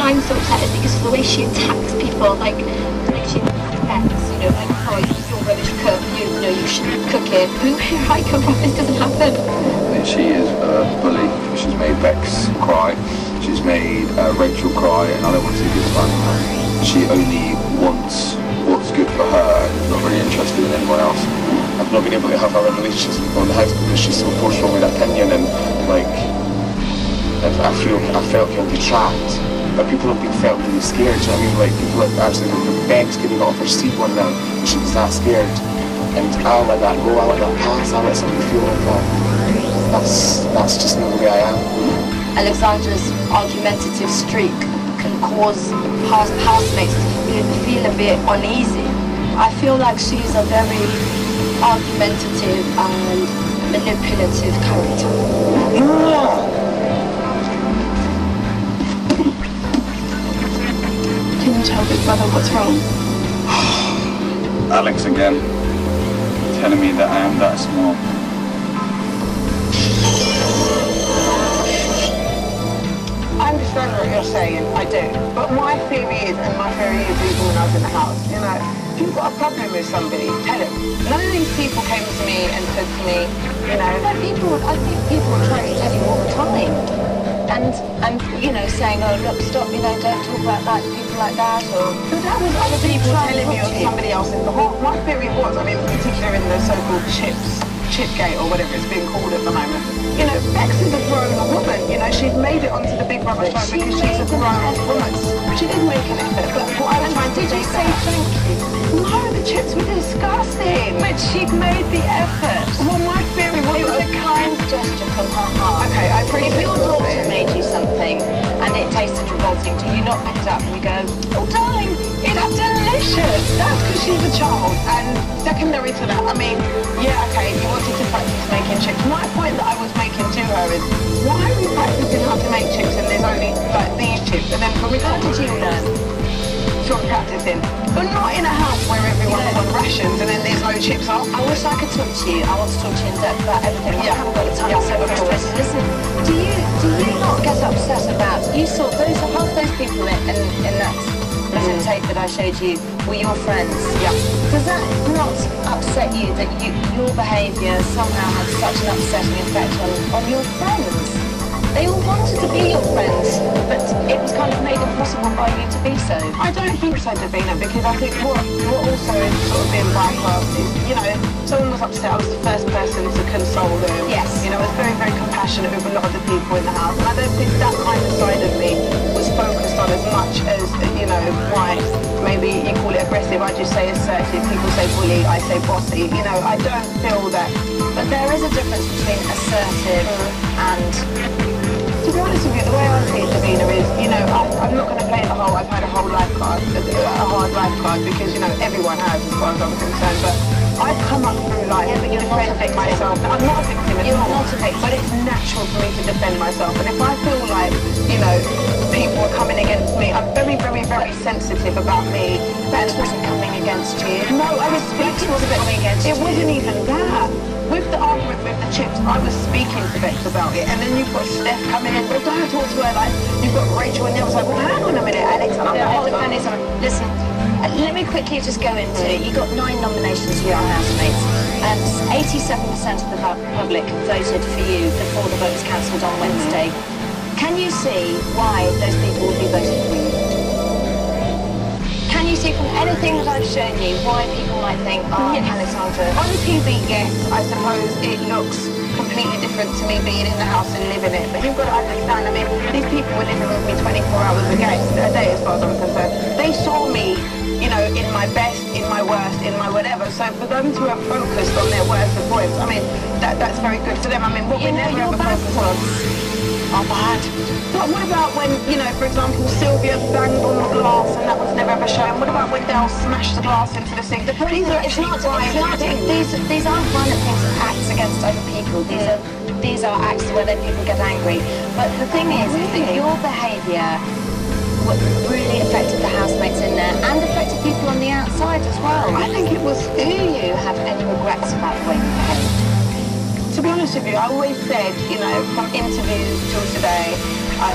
I'm so upset is because of the way she attacks people, like she attacks, you know, like, oh, you're a rubbish cook, you know, you shouldn't cook it. Where I come from, this doesn't happen. She is a bully. She's made Bex cry. She's made Rachel cry, and I don't want to see this one. She only wants what's good for her and is not really interested in anyone else. I've not been able to have a relationship with the house because she's so forceful with opinion, and like I felt guilty trapped. But people have been felt really scared. Do you know what I mean? Like people have actually Bex getting off her seat one night and she was that scared. And I'll let that go, I'll let that pass, I'll let somebody feel like that. That's just not the way I am. Alexandra's argumentative streak can cause housemates to feel a bit uneasy. I feel like she's a very argumentative and manipulative character. Can you tell Big Brother what's wrong? Alex again, telling me that I am that small. I understand what you're saying, I do. But my theory is, and my theory is even when I was in the house, you know, if you've got a problem with somebody, tell them. None of these people came to me and said to me, you know... I think people are trying to tell you all the time. And you know, saying, oh, look, stop, you know, don't talk about like people like that, or... But that was other people telling me of somebody else. My theory was, I mean, in particular in the so-called Chipgate or whatever it's being called at the moment. You know, Bex is a grown woman, you know, she's made it onto the Big Brother show because she's a grown woman. She did make an effort, but what I was trying to say thank you. No, the chips were disgusting. But she'd made the effort. Well, my theory was... It was a kind gesture from her heart. Okay, I appreciate if your daughter made you something and it tasted revolting, do you not pick it up and you go, oh darling, it's delicious? That's because she's a child. And secondary to that, I mean, yeah, okay, you wanted to practice making chips. My point that I was making to her is, why are we practicing how to make chips and there's only like these chips? And then when we How did you learn? from practicing, but not in a house where everyone is on rations and then there's no chips up. I wish I could talk to you. I want to talk to you in depth about everything. Yeah. I haven't got the time. Yeah, I'm so of course. frustrated. Listen, do you not get upset about? You saw half those people in that little tape that I showed you were your friends. Yeah. Does that not upset you that your behaviour somehow had such an upsetting effect on your friends? They all wanted to be your friends, but it was kind of made impossible by you to be so. I don't think so, Davina, because I think what also is sort of being bypassed is, you know, someone was upset, I was the first person to console them. Yes. You know, I was very, very compassionate with a lot of the people in the house, and I don't think that kind of side of me was focused on as much as, you know, why maybe you call it aggressive, I just say assertive, people say bully, I say bossy, you know, I don't feel that. But there is a difference between assertive and... To be honest with you, the way I see it, Davina, is, you know, I'm not going to play the whole, I've had a whole life card, a hard life card, because, you know, everyone has as far as I'm concerned, but I've come up through life defending myself. I'm not a victim at all, but it's natural for me to defend myself, and if I feel like, you know, people are coming against me, I'm very, very, very sensitive about me. Bex wasn't coming against you. No, I was speaking to Bex. It wasn't even that. With the argument with the chips, I was speaking to Bex about it, and then you've got Steph coming in, but don't talk to her like, you've got Rachel, and I was like, well, hang on a minute, Alex, and I'm like, listen, let me quickly just go into it. You got 9 nominations for your housemates, and 87% of the public voted for you before the vote was cancelled on Wednesday. Can you see why those people would be voting for you? Can you see from anything that I've shown you why people might think, oh, Yes. Alexandra... On TV, yes, I suppose it looks completely different to me being in the house and living it. But you've got to understand, I mean, these people were living with me 24 hours a day as far as I'm concerned. They saw me, you know, in my best, in my worst, in my whatever. So for them to have focused on their worst points, I mean, that's very good for them. I mean, what we never ever focused on are bad. But what about when, you know, for example, Sylvia banged on the glass and that was never ever shown? What about when Dale smashed the glass into the sink? These are actually These aren't violent things that acts against other people. These are acts where then people get angry. But the thing is that your behaviour really affected the housemates in there and affected people on the outside as well. I think it was... Do you have any regrets about the way you behaved? To be honest with you, I always said, you know, from interviews till today,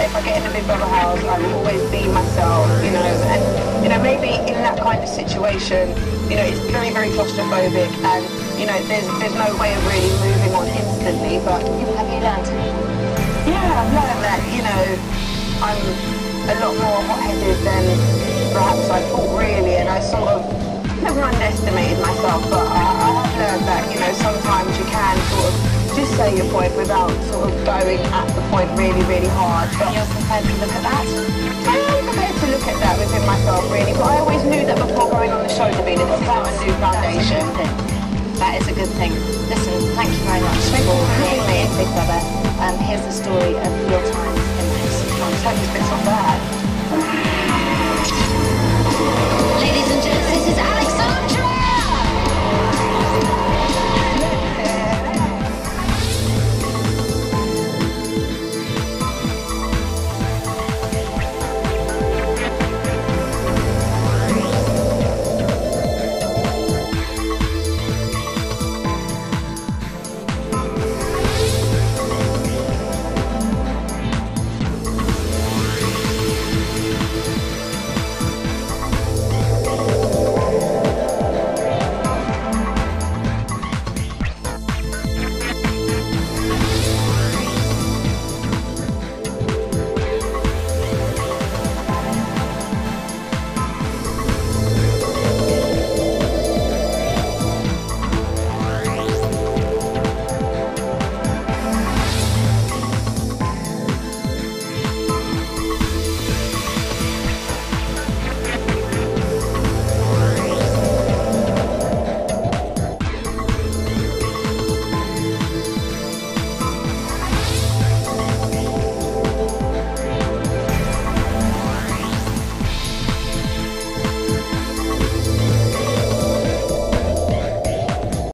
if I get in a Big Brother house, I will always be myself, you know, and, you know, maybe in that kind of situation, you know, it's very, very claustrophobic and, you know, there's no way of really moving on instantly, but... Have you learned anything? Yeah, I've learned that, you know, I'm a lot more hot-headed than perhaps I thought, really, and I sort of never underestimated myself, but I have learned that, you know, sometimes you can sort of just say your point without sort of going at the point really, really hard. But You're prepared to look at that? I am prepared to look at that within myself, really, but I always knew that before going on the show, Davina, this is not a new foundation. That is a good thing. Listen, thank you very much for being me, Big Brother. Here's the story of